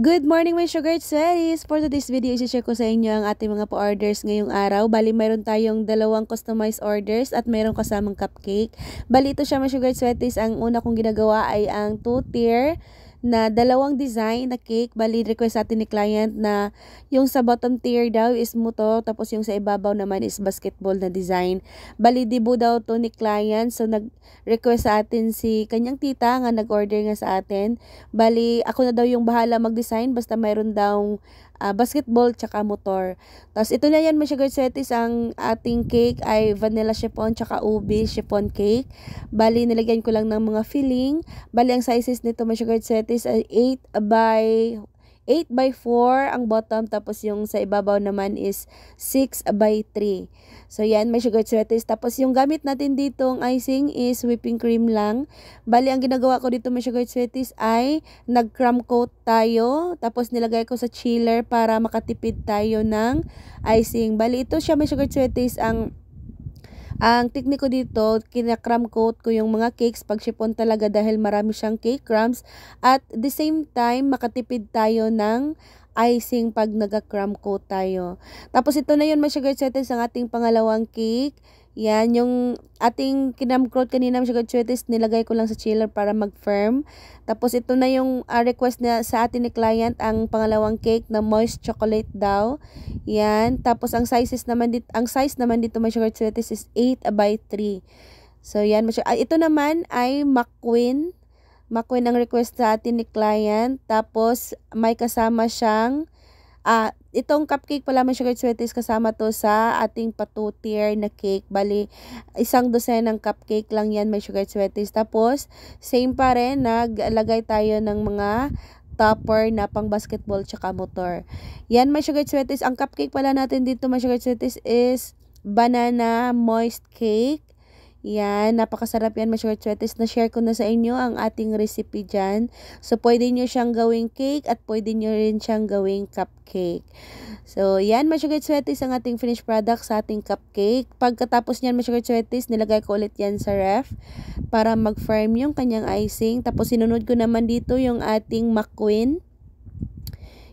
Good morning my sugar sweaties! For today's video, isi-share ko sa inyo ang ating mga pa-orders ngayong araw. Bali, mayroon tayong dalawang customized orders at mayroon kasamang cupcake. Bali, ito siya my sugar sweaties. Ang una kong ginagawa ay ang 2-tier na dalawang design na cake. Bali, request sa atin ni client na yung sa bottom tier daw is muto, tapos yung sa ibabaw naman is basketball na design. Bali, dibo daw to ni client. So, nag-request sa atin si kanyang tita nga nag-order nga sa atin. Bali, ako na daw yung bahala mag-design basta mayroon daw basketball tsaka motor. Tapos ito na yan, mga sugar sweaties, ang ating cake ay vanilla chiffon tsaka ube chiffon cake. Bali, nilagyan ko lang ng mga filling. Bali, ang sizes nito, mga sugar sweaties, ay 8 by 4 ang bottom, tapos yung sa ibabaw naman is 6 by 3. So yan, may sugar sweaties. Tapos yung gamit natin dito ang icing is whipping cream lang. Bali, ang ginagawa ko dito, may sugar sweaties, ay nag-crumb coat tayo. Tapos nilagay ko sa chiller para makatipid tayo ng icing. Bali, ito siya, may sugar sweaties, ang technique ko dito, kinakram coat ko yung mga cakes pag chiffon talaga dahil marami siyang cake crumbs. At the same time, makatipid tayo ng icing pag naga-crumb coat tayo. Tapos ito na yun, mga sugar sweaties, ang ating pangalawang cake. Yan, yung ating kinamcrot kanina, mga sugar sweaties, nilagay ko lang sa chiller para mag-firm. Tapos ito na yung request na sa atin ni client, ang pangalawang cake na moist chocolate daw. Yan, tapos ang size naman dito, mga sugar sweaties, is 8 by 3. So yan, ito naman ay McQueen. McQueen ang request sa atin ni client. Tapos may kasama siyang itong cupcake pala, mga sugar sweaties, kasama to sa ating pa-2-tier na cake. Bali, isang dosen ng cupcake lang yan, mga sugar sweaties. Tapos, same pa rin, naglagay tayo ng mga topper na pang basketball tsaka motor. Yan, mga sugar sweaties. Ang cupcake pala natin dito, mga sugar sweaties, is banana moist cake. Yan, napakasarap yan, mga sugar sweaties. Na-share ko na sa inyo ang ating recipe dyan. So, pwede nyo siyang gawing cake at pwede nyo rin siyang gawing cupcake. So, yan, mga sugar sweaties, ang ating finished product sa ating cupcake. Pagkatapos niyan, mga sugar sweaties, nilagay ko ulit yan sa ref para mag-firm yung kanyang icing. Tapos, sinunod ko naman dito yung ating McQueen.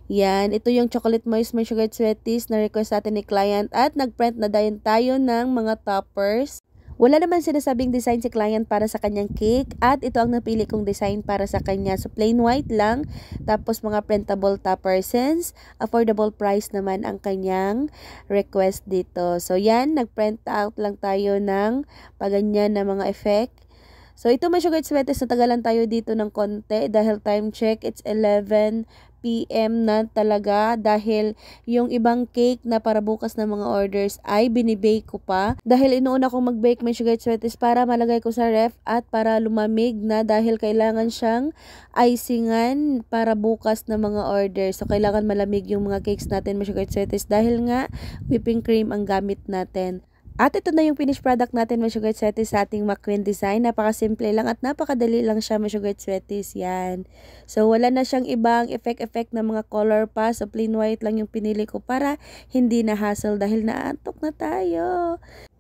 Yan, ito yung chocolate moist, mga sugar sweaties, na request sa atin ni client. At nag-print na din tayo ng mga toppers. Wala naman sinasabing design si client para sa kanyang cake at ito ang napili kong design para sa kanya. So, plain white lang, tapos mga printable topper, since affordable price naman ang kanyang request dito. So, yan, nag-print out lang tayo ng paganyan na mga effect. So, ito, mga sugar sweaties, natagalan tayo dito ng konti dahil time check, it's 11 PM na talaga dahil yung ibang cake na para bukas na mga orders ay binibake ko pa. Dahil inuuna kong mag-bake, my sugar sweaties, para malagay ko sa ref at para lumamig na dahil kailangan siyang icingan para bukas na mga orders. So, kailangan malamig yung mga cakes natin, my sugar sweaties, dahil nga whipping cream ang gamit natin. At ito na yung finished product natin, mga sugar sweaties, sa ating McQueen design. Napakasimple lang at napakadali lang siya, mga sugar sweaties. Yan. So, wala na siyang ibang effect na mga color pa. So, plain white lang yung pinili ko para hindi na hassle dahil naantok na tayo.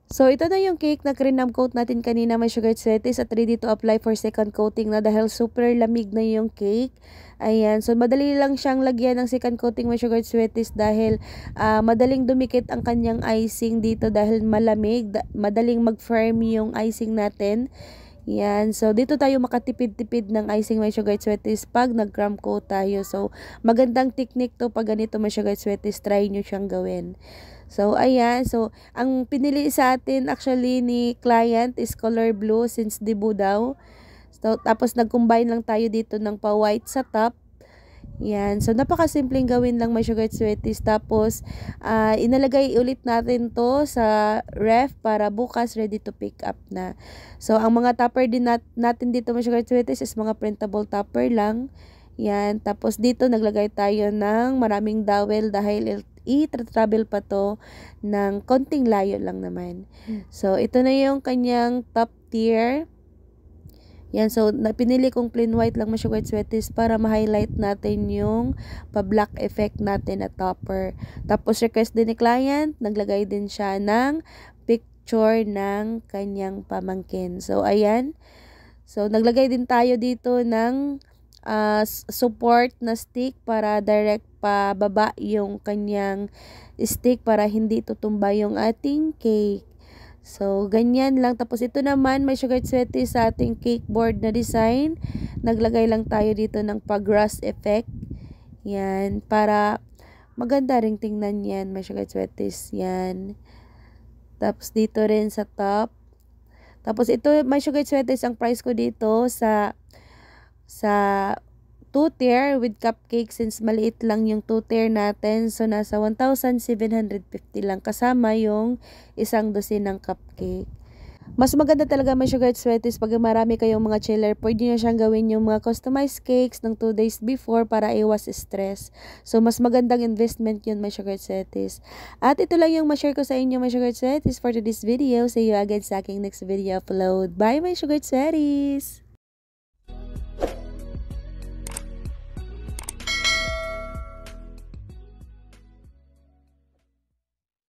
So, ito na yung cake na crinam coat natin kanina, my sugar sweaties, at ready to apply for second coating na dahil super lamig na yung cake. Ayan. So, madali lang siyang lagyan ng second coating, my sugar sweaties, dahil madaling dumikit ang kanyang icing dito dahil malamig. Madaling mag-firm yung icing natin. Yan. So, dito tayo makatipid-tipid ng icing, my sugar sweaties, pag nag-crumb coat tayo. So, magandang technique to pag ganito, my sugar sweaties. Try nyo siyang gawin. So, ayan. So, ang pinili sa atin actually ni client is color blue since dibu daw. So, tapos nag-combine lang tayo dito ng pa-white sa top. Yan. So, napakasimpleng gawin lang, my sugar sweaties. Tapos, inalagay ulit natin to sa ref para bukas ready to pick up na. So, ang mga topper din natin dito, my sugar sweaties, is mga printable topper lang. Yan. Tapos, dito naglagay tayo ng maraming dowel dahil i-travel pa to ng konting layo lang naman. So, ito na yung kanyang top tier. Yan, so pinili kong plain white lang, mga sugar sweaties, para ma-highlight natin yung pa-black effect natin at topper. Tapos request din ni client, naglagay din siya ng picture ng kanyang pamangkin. So, ayan. So, naglagay din tayo dito ng support na stick para direct pa baba yung kanyang stick para hindi tutumba yung ating cake. So, ganyan lang. Tapos, ito naman, may sugar sweaty sa ating cake board na design. Naglagay lang tayo dito ng pag-grass effect. Yan. Para maganda ring tingnan yan. May sugar sweaties. Yan. Tapos, dito rin sa top. Tapos, ito, may sugar sweaties. Ang price ko dito sa 2 tier with cupcake since maliit lang yung 2 tier natin. So, nasa 1,750 lang kasama yung isang dosin ng cupcake. Mas maganda talaga may sugar sweaties pag marami kayong mga chiller. Pwede nyo siyang gawin yung mga customized cakes ng 2 days before para iwas stress. So, mas magandang investment yun may sugar sweaties. At ito lang yung ma-share ko sa inyo may sugar sweaties for today's video. See you again sa aking next video upload. Bye my sugar sweaties!